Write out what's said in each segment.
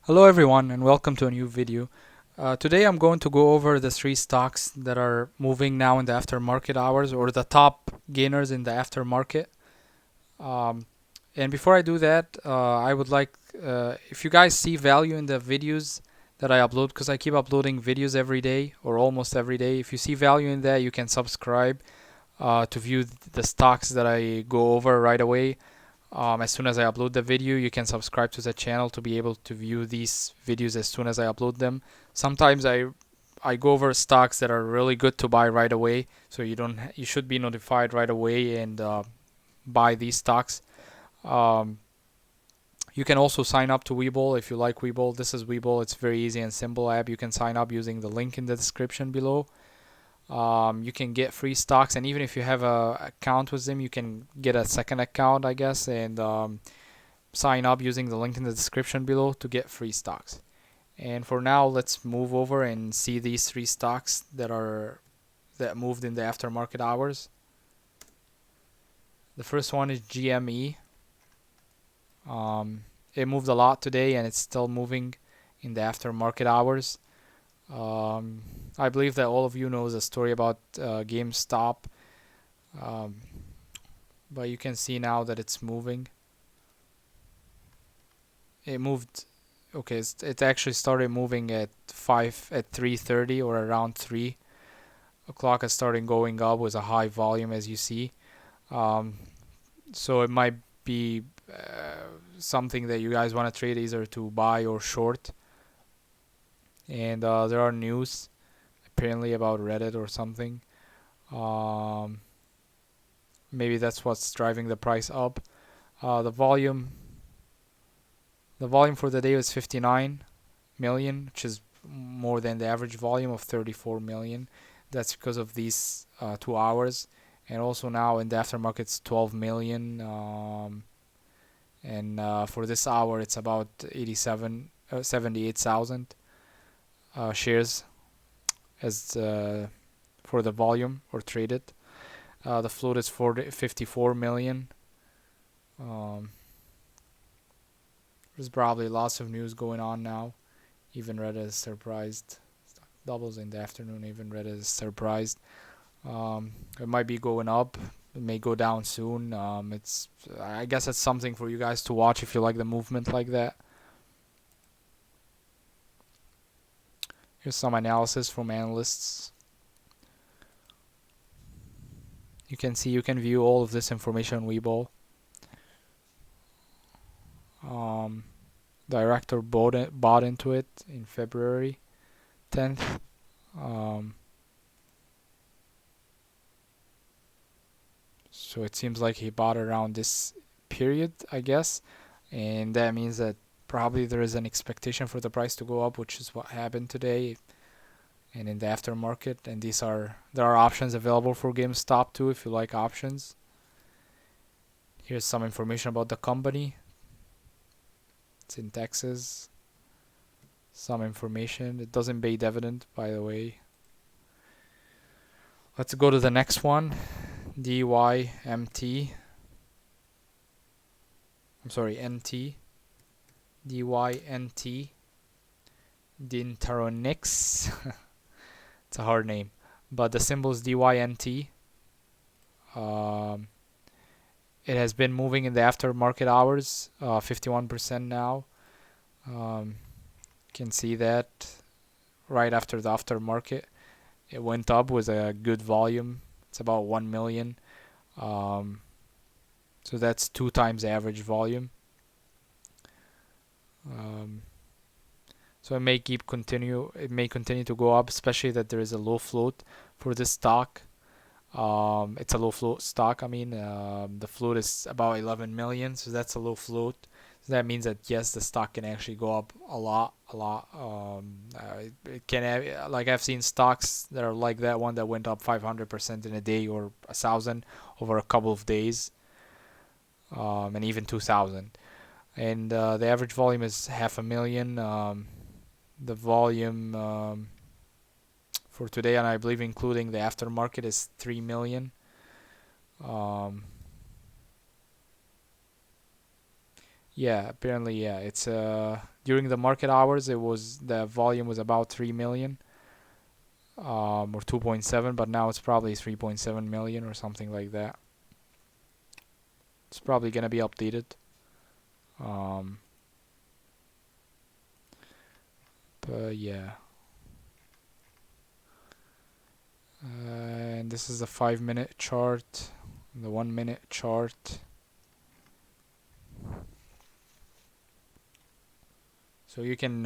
Hello everyone and welcome to a new video. Today I'm going to go over the three stocks that are moving now in the aftermarket hours, or the top gainers in the aftermarket. Um, and before I do that, I would like, if you guys see value in the videos that I upload, because I keep uploading videos every day or almost every day, if you see value in that, you can subscribe to view the stocks that I go over right away. As soon as I upload the video, you can subscribe to the channel to be able to view these videos as soon as I upload them. Sometimes I go over stocks that are really good to buy right away, so you should be notified right away and buy these stocks. Um, you can also sign up to Webull if you like Webull. This is Webull. It's a very easy and simple app. You can sign up using the link in the description below. You can get free stocks, and even if you have a account with them, you can get a second account, I guess, and sign up using the link in the description below to get free stocks. And for now, let's move over and see these three stocks that moved in the aftermarket hours. The first one is GME. It moved a lot today, and it's still moving in the aftermarket hours. I believe that all of you know the story about GameStop, um, but you can see now that it's moving. It moved. Okay, it actually started moving at 3:30 or around 3 o'clock. It started going up with a high volume, as you see. Um, so it might be something that you guys want to trade, either to buy or short. And there are news apparently about Reddit or something. Um, Maybe that's what's driving the price up. Uh, the volume the volume for the day was 59 million, which is more than the average volume of 34 million. That's because of these 2 hours. And also now in the aftermarket it's 12 million. And for this hour it's about 78,000 shares as for the volume or traded. The float is 54 million. Um, there's probably lots of news going on now. Even Reddit is surprised. Doubles in the afternoon. Even Reddit is surprised. It might be going up. It may go down soon. I guess it's something for you guys to watch if you like the movement like that. Here's some analysis from analysts. You can see, you can view all of this information on Webull. Director bought into it in February 10th. So it seems like he bought around this period, I guess, and that means that probably there is an expectation for the price to go up, which is what happened today and in the aftermarket. And there are options available for GameStop too if you like options. Here's some information about the company. It's in Texas. Some information. It doesn't pay dividend, by the way. Let's go to the next one. DYMT. I'm sorry, NT. DYNT. Dintaronix. It's a hard name, but the symbol is DYNT. It has been moving in the aftermarket hours, 51% now. You can see that right after the aftermarket, it went up with a good volume. It's about 1 million. So that's 2 times average volume. So it may continue to go up, especially that there is a low float for this stock. It's a low float stock. The float is about 11 million, so that's a low float. So that means that yes, the stock can actually go up a lot. It can have, like, I've seen stocks that are like that one that went up 500% in a day, or 1,000 over a couple of days, and even 2,000. And the average volume is 500,000. The volume for today, and I believe including the aftermarket, is 3 million. Yeah, apparently, yeah, it's during the market hours, the volume was about 3 million, or 2.7, but now it's probably 3.7 million or something like that. It's probably gonna be updated. Um, but yeah. And this is the 5-minute chart, the 1-minute chart. So you can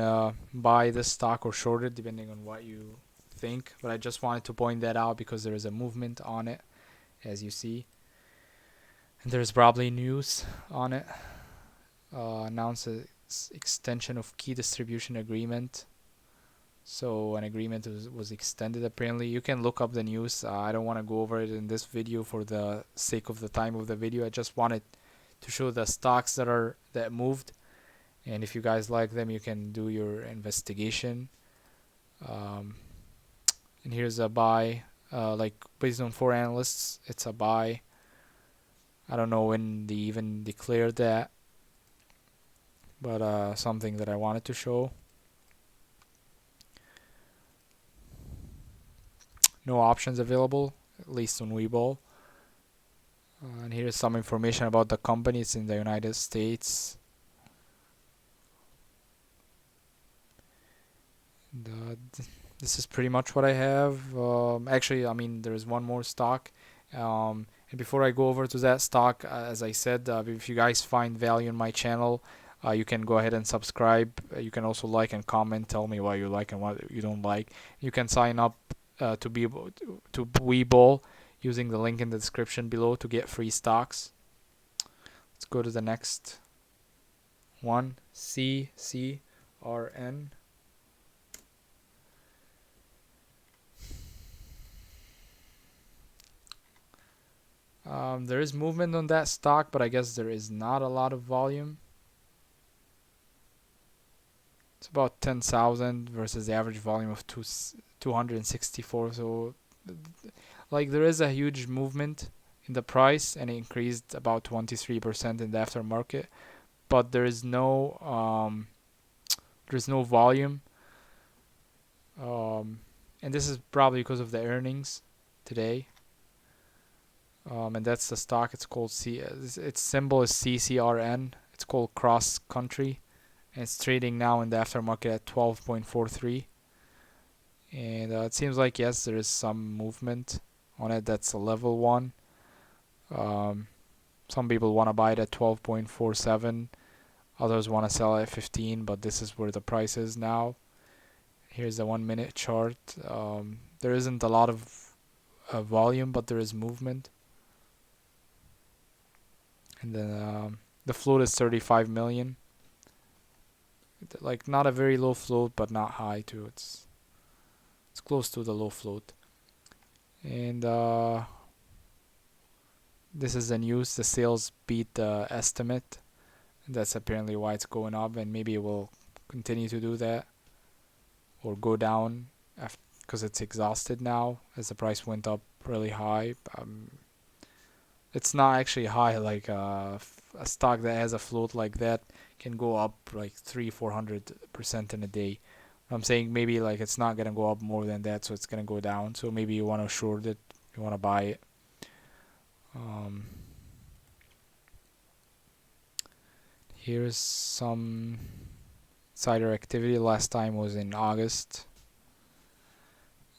buy this stock or short it depending on what you think. But I just wanted to point that out because there is a movement on it, as you see. And there's probably news on it. Announces extension of key distribution agreement. So an agreement was extended apparently. You can look up the news. I don't want to go over it in this video for the sake of the time of the video. I just wanted to show the stocks that moved. And if you guys like them, you can do your investigation. And here's a buy. Like based on 4 analysts, it's a buy. I don't know when they even declared that, but something that I wanted to show. No options available, at least on Webull. And here's some information about the company. It's in the United States. This is pretty much what I have. Actually, I mean, there is one more stock. And before I go over to that stock, as I said, if you guys find value in my channel, you can go ahead and subscribe. You can also like and comment, tell me what you like and what you don't like. You can sign up to Webull using the link in the description below to get free stocks. Let's go to the next one, CCRN. There is movement on that stock, but I guess there is not a lot of volume. It's about 10,000 versus the average volume of 264. So, like, there is a huge movement in the price, and it increased about 23% in the aftermarket. But there's no volume. And this is probably because of the earnings today. And that's the stock. It's called its symbol is CCRN. It's called Cross Country, and it's trading now in the aftermarket at 12.43. And it seems like yes, there is some movement on it. That's a level 1. Some people want to buy it at 12.47. Others want to sell it at 15. But this is where the price is now. Here's the 1-minute chart. There isn't a lot of volume, but there is movement. And then the float is 35 million. Like not a very low float, but not high too. It's close to the low float. And this is the news. The sales beat the estimate. And that's apparently why it's going up, and maybe it will continue to do that or go down because it's exhausted now as the price went up really high. It's not actually high, like a stock that has a float like that can go up like 300-400% in a day. I'm saying maybe like it's not gonna go up more than that, so it's gonna go down. So maybe you want to short it, you want to buy it. Here's some insider activity. Last time was in August.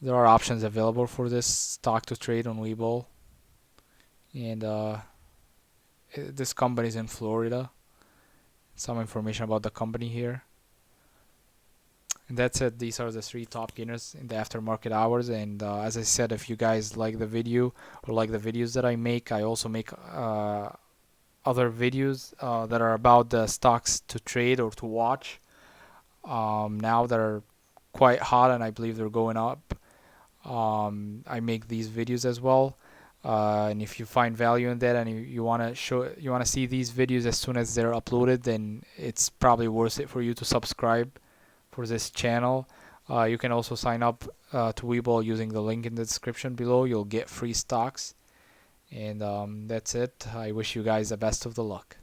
There are options available for this stock to trade on Webull. And this company is in Florida. Some information about the company here. And that's it. These are the 3 top gainers in the aftermarket hours. And as I said, if you guys like the video or like the videos that I make, I also make other videos that are about the stocks to trade or to watch. Now that are quite hot, and I believe they're going up. I make these videos as well. And if you find value in that and you want to see these videos as soon as they're uploaded, then it's probably worth it for you to subscribe for this channel. You can also sign up to Webull using the link in the description below. You'll get free stocks. And that's it. I wish you guys the best of the luck.